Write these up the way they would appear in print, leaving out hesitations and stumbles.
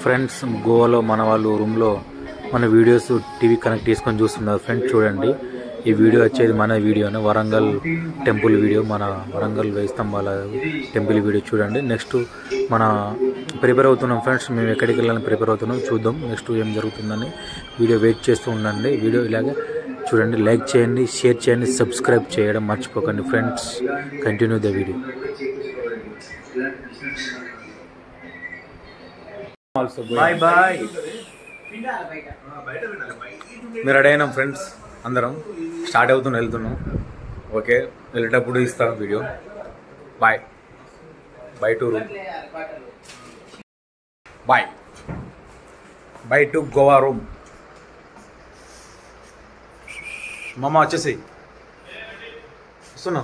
Friends గోవాలో మన వాళ్ళు రూమ్లో మన వీడియోస్ టీవీ కనెక్ట్ చేసుకొని చూస్తున్నారు ఫ్రెండ్స్. చూడండి, ఈ వీడియో వచ్చేది మన వీడియోనే, వరంగల్ టెంపుల్ వీడియో, మన వరంగల్ వేయి స్తంభాల టెంపుల్ వీడియో. చూడండి, నెక్స్ట్ మన ప్రిపేర్ అవుతున్నాం ఫ్రెండ్స్. మేము ఎక్కడికి వెళ్ళాలని ప్రిపేర్ అవుతున్నాం, చూద్దాం నెక్స్ట్ ఏం జరుగుతుందని. వీడియో వెయిట్ చేస్తూ ఉండండి. వీడియో ఇలాగే చూడండి, లైక్ చేయండి, షేర్ చేయండి, సబ్స్క్రైబ్ చేయడం మర్చిపోకండి friends. Continue the video. Bye bye. మీరు రెడీ అయినాం ఫ్రెండ్స్, అందరం స్టార్ట్ అవుతున్నాం, వెళ్తున్నాం. ఓకే, వెళ్ళేటప్పుడు ఇస్తాం video. Bye bye to room, bye bye to Goa room. మామ వచ్చేసి వస్తున్నా.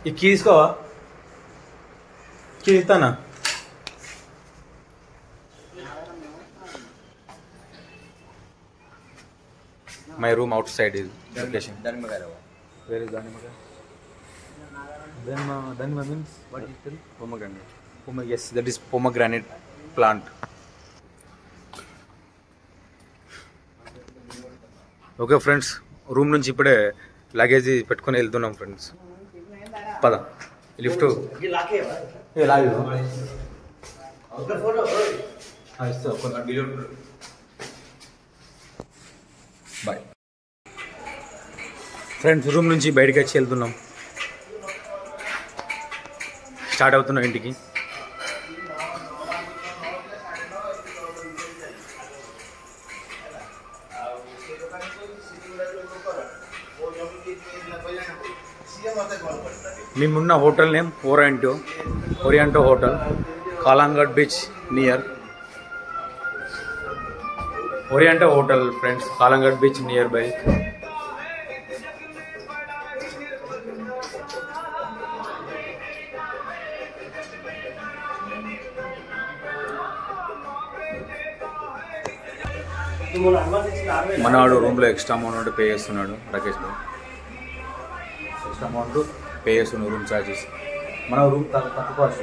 ఈ కీ తీసుకోవా? కీ ఇస్తానా? My room outside is location. Where is Danimaka? Danima means what is it? Pomegranate. Yes, that is pomegranate plant. Okay friends, room నుంచి ఇప్పుడే luggage పెట్టుకొని వెళ్తున్నాం ఫ్రెండ్స్. పద లిఫ్ట్ బాయ్ ఫ్రెండ్స్. రూమ్ నుంచి బయటకు వచ్చి వెళ్తున్నాం, స్టార్ట్ అవుతున్నాం ఇంటికి. మేమున్న hotel name Oriento hotel, Calangute beach near Oriento hotel friends, Calangute beach near bye. మనవాడు రూమ్లో ఎక్స్ట్రా అమౌంట్ పే చేస్తున్నాడు, Rakesh Babu extra amount pay చేస్తున్నాడు రూమ్ ఛార్జెస్. మన రూమ్ తక్కువ cost,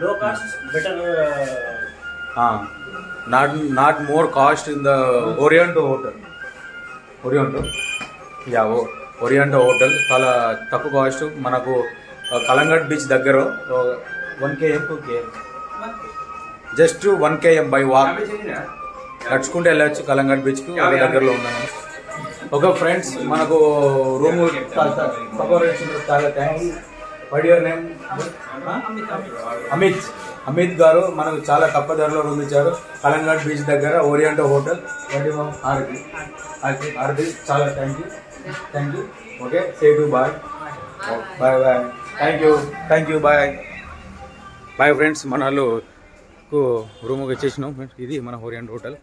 low cost, better. Not more cost in the Oriental hotel. Oriental hotel చాలా తక్కువ cost. మనకు Calangute beach దగ్గర 1 km 2 km, just 1 km by walk నడుచుకుంటే వెళ్ళచ్చు కలంగట్ బీచ్కు, అదే దగ్గరలో ఉన్నాను. ఓకే ఫ్రెండ్స్, మనకు రూమ్ చాలా thanks. What your name? Amit గారు మనకు చాలా తక్కువ ధరలో రూమ్ ఇచ్చారు కలంగట్ బీచ్ దగ్గర ఓరియంటో హోటల్. ఆర్ది చాలా thank you. Okay, say to bye bye bye. Thank you bye bye friends. మన వాళ్ళు రూమ్కి వచ్చేసినాం ఫ్రెండ్స్. ఇది మన ఓరియంటో హోటల్.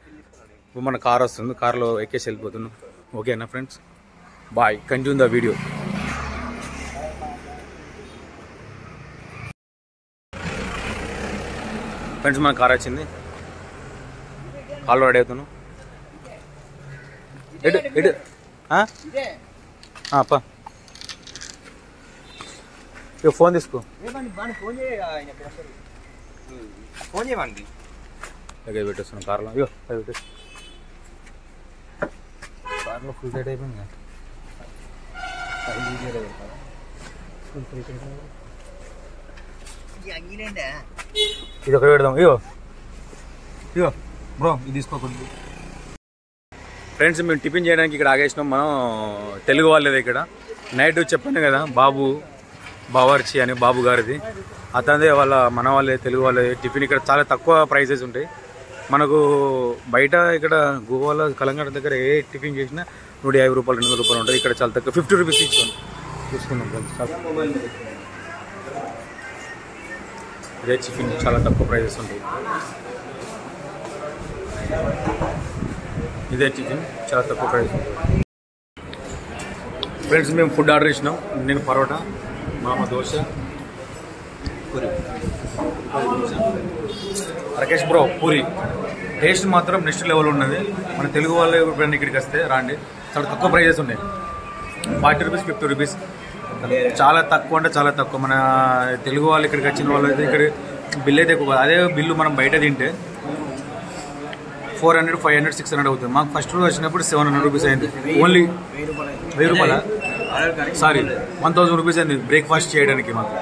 ఇప్పుడు మన కార్ వస్తుంది, కార్లో ఎక్కేసి వెళ్ళిపోతున్నాం. ఓకేనా friends, bye. Continue the video. Friends మన కార్ వచ్చింది, కాల్లో రెడీ అవుతున్నాం. అప్ప ఫోన్ తీసుకో, ఫోన్ చేయమండి. లగేజ్ పెట్టేస్తున్నాం కార్లో. అయ్యో అది పెట్టేసి కార్లో ఫుల్ టైట్ అయిపోయింది కదా. ఇది ఒకటి పెడదాం. ఇగో బ్రో, ఇది తీసుకోకూడదు. ఫ్రెండ్స్ మేము టిఫిన్ చేయడానికి ఇక్కడ ఆగేసినాం. మనం తెలుగు వాళ్ళది ఇక్కడ. నైట్ చెప్పాను కదా, బావర్చి అని బాబు గారిది, అతనిదే మన వాళ్ళే తెలుగు వాళ్ళే టిఫిన్. ఇక్కడ చాలా తక్కువ ప్రైసెస్ ఉంటాయి మనకు. బయట ఇక్కడ గోవాలో కలంగట్ దగ్గర ఏ టిఫిన్ చేసినా 150 రూపాయలు 200 రూపాయలు ఉంటుంది. ఇక్కడ చాలా తక్కువ, 50 రూపీస్ ఇచ్చాను. చూసుకున్నాం ఇదే టిఫిన్, చాలా తక్కువ ప్రైసెస్ ఉంటాయి. ఇదే టిఫిన్ చాలా తక్కువ ప్రైస్ ఉంటుంది ఫ్రెండ్స్. మేము ఫుడ్ ఆర్డర్ చేసినాం. నేను పరోటా, మామ దోశ, పూరి, రాకేష్ బ్రో పూరి. టేస్ట్ మాత్రం నెక్స్ట్ లెవెల్ ఉన్నది. మన తెలుగు వాళ్ళు ఎప్పుడైనా ఇక్కడికి వస్తే రాండి, చాలా తక్కువ ప్రైజెస్ ఉన్నాయి. 40 రూపీస్ 50 రూపీస్, చాలా తక్కువ అంటే చాలా తక్కువ. మన తెలుగు వాళ్ళు ఇక్కడికి వచ్చిన వాళ్ళు అయితే ఇక్కడ బిల్ అయితే ఎక్కువ. అదే బిల్లు మనం బయట తింటే 400, 500, 600 అవుతుంది. మాకు ఫస్ట్ రోజు వచ్చినప్పుడు 700 రూపీస్ అయింది. ఓన్లీ 1000 రూపాయల సారీ 1000 రూపీస్ అయింది బ్రేక్ఫాస్ట్ చేయడానికి మాకు.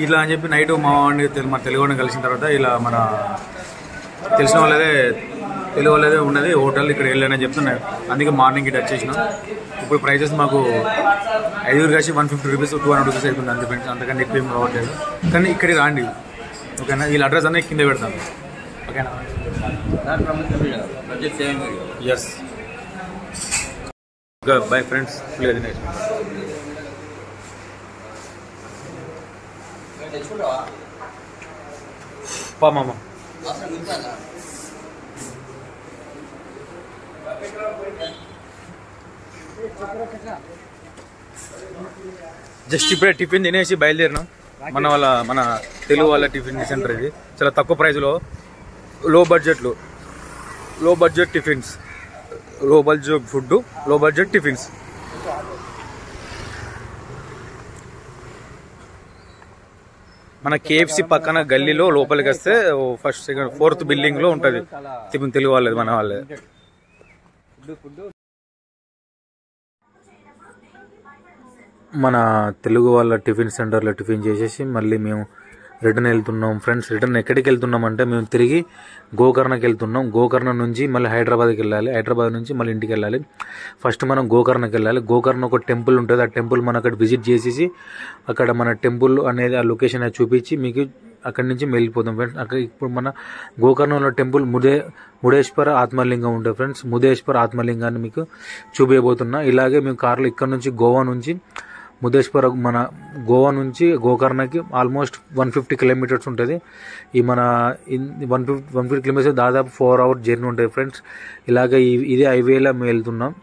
ఇట్లా అని చెప్పి నైట్ మా తెలుగు వాడిని కలిసిన తర్వాత ఇలా మన తెలిసిన వాళ్ళదే తెలుగు వాళ్ళదే ఉన్నది హోటల్, ఇక్కడ వెళ్ళానని చెప్తున్నాను. అందుకే మార్నింగ్ ఇటు వచ్చేసినాం. ఇప్పుడు ప్రైజెస్ మాకు 5 కలిసి 150 రూపీస్ 200 రూపీస్ అవుతుంది అంతే ఫ్రెండ్స్. అంతకంటే ఎక్కువ ఏం రావట్లేదు. కానీ ఇక్కడికి రాండి ఓకేనా. వీళ్ళ అడ్రస్ అనేది కింద పెడతాను ఓకేనా. Yes bye friends. పా మామ జస్ట్ ఇప్పుడే టిఫిన్ తినేసి బయలుదేరినాం. మన తెలుగు వాళ్ళ టిఫిన్ సెంటర్ ఇది. చాలా తక్కువ ప్రైస్లో లో బడ్జెట్ టిఫిన్స్, లో బడ్జెట్ ఫుడ్, లో బడ్జెట్ టిఫిన్స్. మన KFC పక్కన గల్లీలో లోపలికి వస్తే ఫస్ట్ సెకండ్ 4th బిల్డింగ్ లో ఉంటుంది టిఫిన్ తెలుగు వాళ్ళది, మన వాళ్ళది. మన తెలుగు వాళ్ళ టిఫిన్ సెంటర్లో టిఫిన్ చేసేసి మళ్ళీ మేము రిటర్న్ వెళ్తున్నాం ఫ్రెండ్స్. రిటర్న్ ఎక్కడికి వెళ్తున్నాం అంటే మేము తిరిగి గోకర్ణకి వెళ్తున్నాం. గోకర్ణ నుంచి మళ్ళీ హైదరాబాద్కి వెళ్ళాలి. హైదరాబాద్ నుంచి మళ్ళీ ఇంటికి వెళ్ళాలి. ఫస్ట్ మనం గోకర్ణకి వెళ్ళాలి. గోకర్ణ ఒక టెంపుల్ ఉంటుంది. ఆ టెంపుల్ మనం అక్కడ విజిట్ చేసేసి అక్కడ మన టెంపుల్ అనేది ఆ లొకేషన్ అది చూపించి మీకు అక్కడి నుంచి వెళ్ళిపోతాం ఫ్రెండ్స్. అక్కడ ఇప్పుడు మన గోకర్ణంలో టెంపుల్ ముడేశ్వర ఆత్మలింగం ఉంటుంది ఫ్రెండ్స్. ముదేశ్వర ఆత్మలింగాన్ని మీకు చూపించబోతున్నా. ఇలాగే మేము కార్లో ఇక్కడ నుంచి గోవా నుంచి ముదేశ్వర మన గోవా నుంచి గోకర్ణకి ఆల్మోస్ట్ 150 కిలోమీటర్స్ ఉంటుంది. ఈ మన 150 కిలోమీటర్స్ దాదాపు 4 hours జర్నీ ఉంటుంది ఫ్రెండ్స్. ఇలాగే ఇదే హైవేలో మేము వెళ్తున్నాం.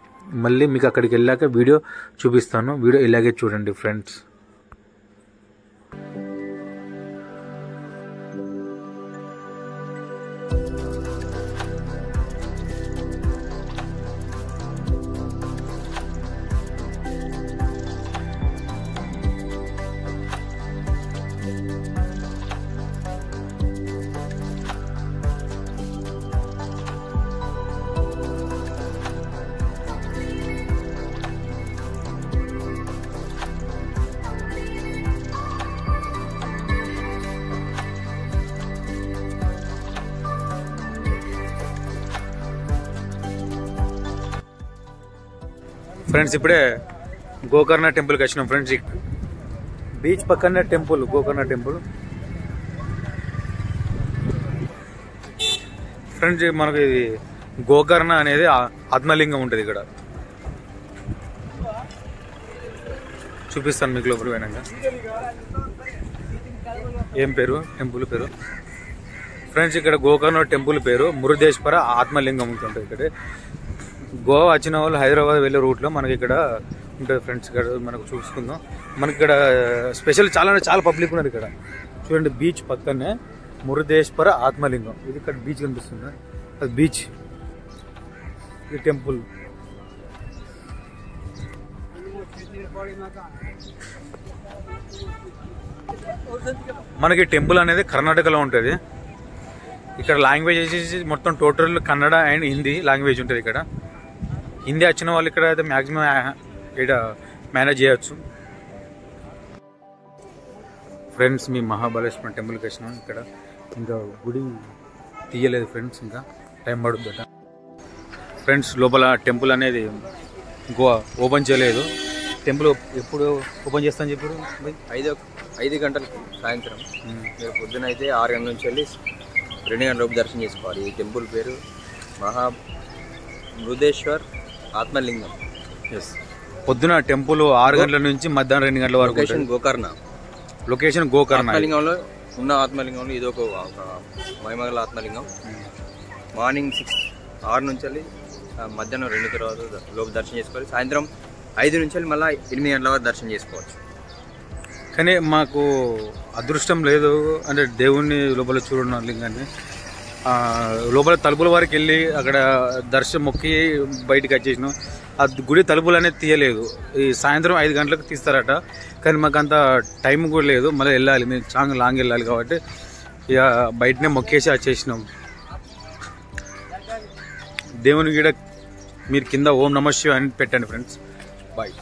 మళ్ళీ మీకు అక్కడికి వెళ్ళాక వీడియో చూపిస్తాను. వీడియో ఇలాగే చూడండి ఫ్రెండ్స్. ఫ్రెండ్స్ ఇప్పుడే గోకర్ణ టెంపుల్కి వచ్చినాం ఫ్రెండ్స్. బీచ్ పక్కనే టెంపుల్, గోకర్ణ టెంపుల్ ఫ్రెండ్స్. మనకి ఇది గోకర్ణ అనేది ఆత్మలింగం ఉంటుంది ఇక్కడ. చూపిస్తాను మీకు లోపలికి పోయినాక. ఏం పేరు టెంపుల్ పేరు ఫ్రెండ్స్? ఇక్కడ గోకర్ణ టెంపుల్ పేరు మురుదేశ్వర ఆత్మలింగం ఉంటుంది. ఇక్కడ గోవా వచ్చిన వాళ్ళు హైదరాబాద్ వెళ్ళే రూట్లో మనకి ఇక్కడ ఉంటుంది ఫ్రెండ్స్. ఇక్కడ మనకు చూసుకుందాం. మనకి ఇక్కడ స్పెషల్ చాలా పబ్లిక్ ఉన్నది ఇక్కడ. చూడండి బీచ్ పక్కనే మురుదేశ్వర ఆత్మలింగం. ఇది ఇక్కడ బీచ్ కనిపిస్తుంది, అది బీచ్, ఇది టెంపుల్. మనకి టెంపుల్ అనేది కర్ణాటకలో ఉంటుంది. ఇక్కడ లాంగ్వేజ్ వచ్చేసి మొత్తం total Kannada and Hindi language ఉంటుంది. ఇక్కడ హిందీ వచ్చిన వాళ్ళు ఇక్కడ అయితే మ్యాక్సిమం ఇక్కడ మేనేజ్ చేయొచ్చు ఫ్రెండ్స్. మీ మహాబలేశ్వరం టెంపుల్కి వచ్చినాం. ఇక్కడ ఇంకా గుడి తీయలేదు ఫ్రెండ్స్, ఇంకా టైం పడుతుందట ఫ్రెండ్స్. లోపల టెంపుల్ అనేది ఓపెన్ చేయలేదు. టెంపుల్ ఎప్పుడు ఓపెన్ చేస్తా అని చెప్పారు? 5 గంటలకు సాయంత్రం. మీరు పొద్దున అయితే 6 గంటల నుంచి వెళ్ళి 2 గంటలకు దర్శనం చేసుకోవాలి. ఈ టెంపుల్ పేరు మురుదేశ్వర్ ఆత్మలింగం. ఎస్, పొద్దున టెంపుల్ 6 గంటల నుంచి మధ్యాహ్నం 2 గంటల వరకు. లొకేషన్ గోకర్ణ. ఆత్మలింగంలో ఉన్న ఆత్మలింగంలో ఇది ఒక మహిమగల ఆత్మలింగం. మార్నింగ్ 6 నుంచి వెళ్ళి మధ్యాహ్నం 2 తర్వాత లోపు దర్శనం చేసుకోవాలి. సాయంత్రం 5 నుంచి వెళ్ళి మళ్ళీ 8 గంటల వరకు దర్శనం చేసుకోవచ్చు. కానీ మాకు అదృష్టం లేదు అంటే దేవుణ్ణి లోపల చూడడం లింగాన్ని. లోపల తలుపుల వరకు వెళ్ళి అక్కడ దర్శనం మొక్కి బయటకు వచ్చేసినాం. ఆ గుడి తలుపులు అనేది తీయలేదు. ఈ సాయంత్రం 5 గంటలకు తీస్తారట. కానీ మాకు అంత టైం కూడా లేదు, మళ్ళీ వెళ్ళాలి, మేము చాలా లాంగ్ వెళ్ళాలి కాబట్టి ఇక బయటనే మొక్కేసి వచ్చేసినాం. దేవుని గీడ మీరు కింద ఓం నమః శివాయ అని పెట్టండి ఫ్రెండ్స్. బాయ్.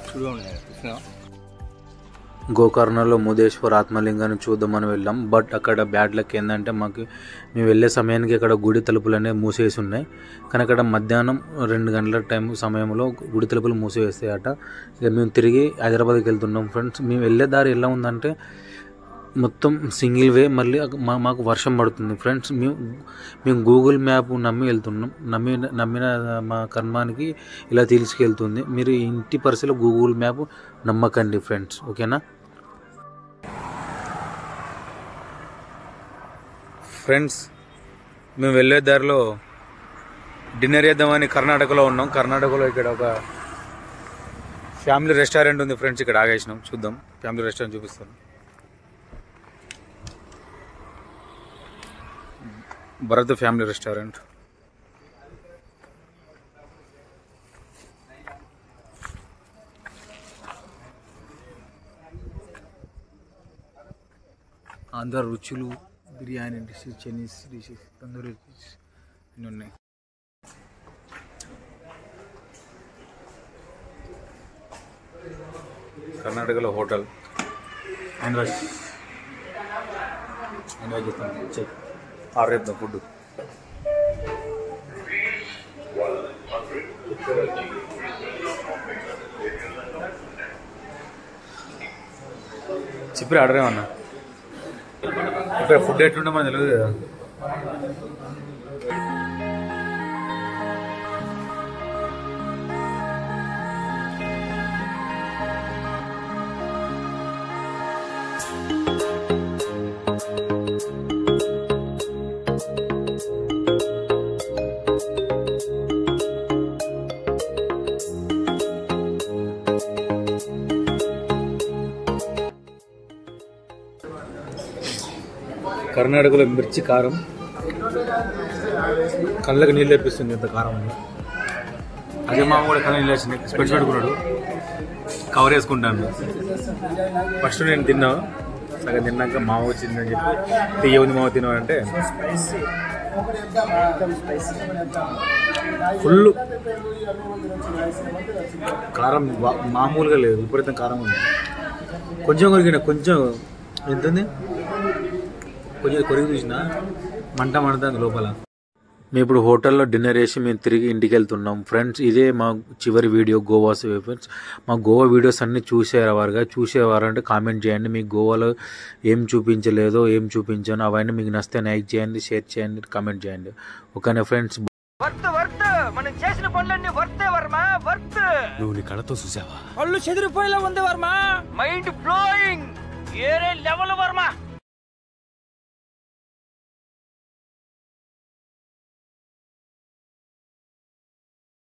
గోకర్ణలో ముదేశ్వర్ ఆత్మలింగాన్ని చూద్దామని వెళ్ళాం. బట్ అక్కడ బ్యాడ్ లక్ ఏంటంటే మేము వెళ్ళే సమయానికి అక్కడ గుడి తలుపులు అనేవి మూసేసి ఉన్నాయి. కానీ అక్కడ మధ్యాహ్నం 2 గంటల సమయంలో గుడి తలుపులు మూసివేస్తాయట. ఇక మేము తిరిగి హైదరాబాద్కి వెళ్తున్నాం ఫ్రెండ్స్. మేము వెళ్ళే దారి ఎలా ఉందంటే మొత్తం సింగిల్ వే. మళ్ళీ మాకు వర్షం పడుతుంది ఫ్రెండ్స్. మేము గూగుల్ మ్యాప్ నమ్మి వెళ్తున్నాం. నమ్మిన మా కర్మానికి ఇలా తీసుకెళ్తుంది. మీరు ఇంటి పరిస్థితిలో గూగుల్ మ్యాప్ నమ్మకండి ఫ్రెండ్స్, ఓకేనా ఫ్రెండ్స్? మేము వెళ్ళే దారిలో డిన్నర్ చేద్దామని కర్ణాటకలో ఉన్నాం. కర్ణాటకలో ఇక్కడ ఒక ఫ్యామిలీ రెస్టారెంట్ ఉంది ఫ్రెండ్స్. ఇక్కడ ఆగేసినాం. చూద్దాం, ఫ్యామిలీ రెస్టారెంట్ చూపిస్తాను. Bharat family restaurant. ఆంధ్ర రుచులు, biryani dishes, Chinese dishes, tandoori dishes అన్నీ ఉన్నాయి. కర్ణాటకలో హోటల్ ఎంజాయ్ చేస్తాం. ఆర్డర్ చేద్దాం ఫుడ్. చెప్పి ఆర్డర్ ఏమన్నా ఇక్కడ ఫుడ్ ఎట్లుంటే మనకు తెలియదు కదా. కర్ణాటకలో మిర్చి కారం కళ్ళకి నీళ్ళు తెప్పిస్తుంది. ఎంత కారం ఉంది. అదే మామ కూడా కళ్ళ నీళ్ళు వేసింది. స్పెట్స్ పెట్టుకున్నాడు, కవర్ వేసుకుంటాను. ఫస్ట్ నేను తిన్నా, సగం తిన్నాక మామ వచ్చిందని చెప్పి తీయ ఉంది మామ తిన్నానంటే ఫుల్ కారం, మామూలుగా లేదు, విపరీతం కారం ఉంది. కొంచెం కొరికిన, కొంచెం ఎంత ఉంది, కొంచెం కొరికి చూసిన మంట మండుతుంది లోపల. మేము ఇప్పుడు హోటల్లో డిన్నర్ చేసి మేము తిరిగి ఇంటికి వెళ్తున్నాం ఫ్రెండ్స్. ఇదే మా చివరి వీడియో గోవా ఫ్రెండ్స్. మా గోవా వీడియోస్ అన్నీ చూసేవారంటే కామెంట్ చేయండి. మీకు గోవాలో ఏం చూపించలేదో, ఏం చూపించానో అవన్నీ మీకు నచ్చితే లైక్ చేయండి, షేర్ చేయండి, కామెంట్ చేయండి, ఓకేనా ఫ్రెండ్స్? మనం చేసిన పనులన్నీ వర్తే వర్మ, వర్త్. నువ్వు నీ కళ్ళతో చూసావా? పళ్ళు చెదిరిపోయేలా ఉంది వర్మ. Mind blowing. ఏరే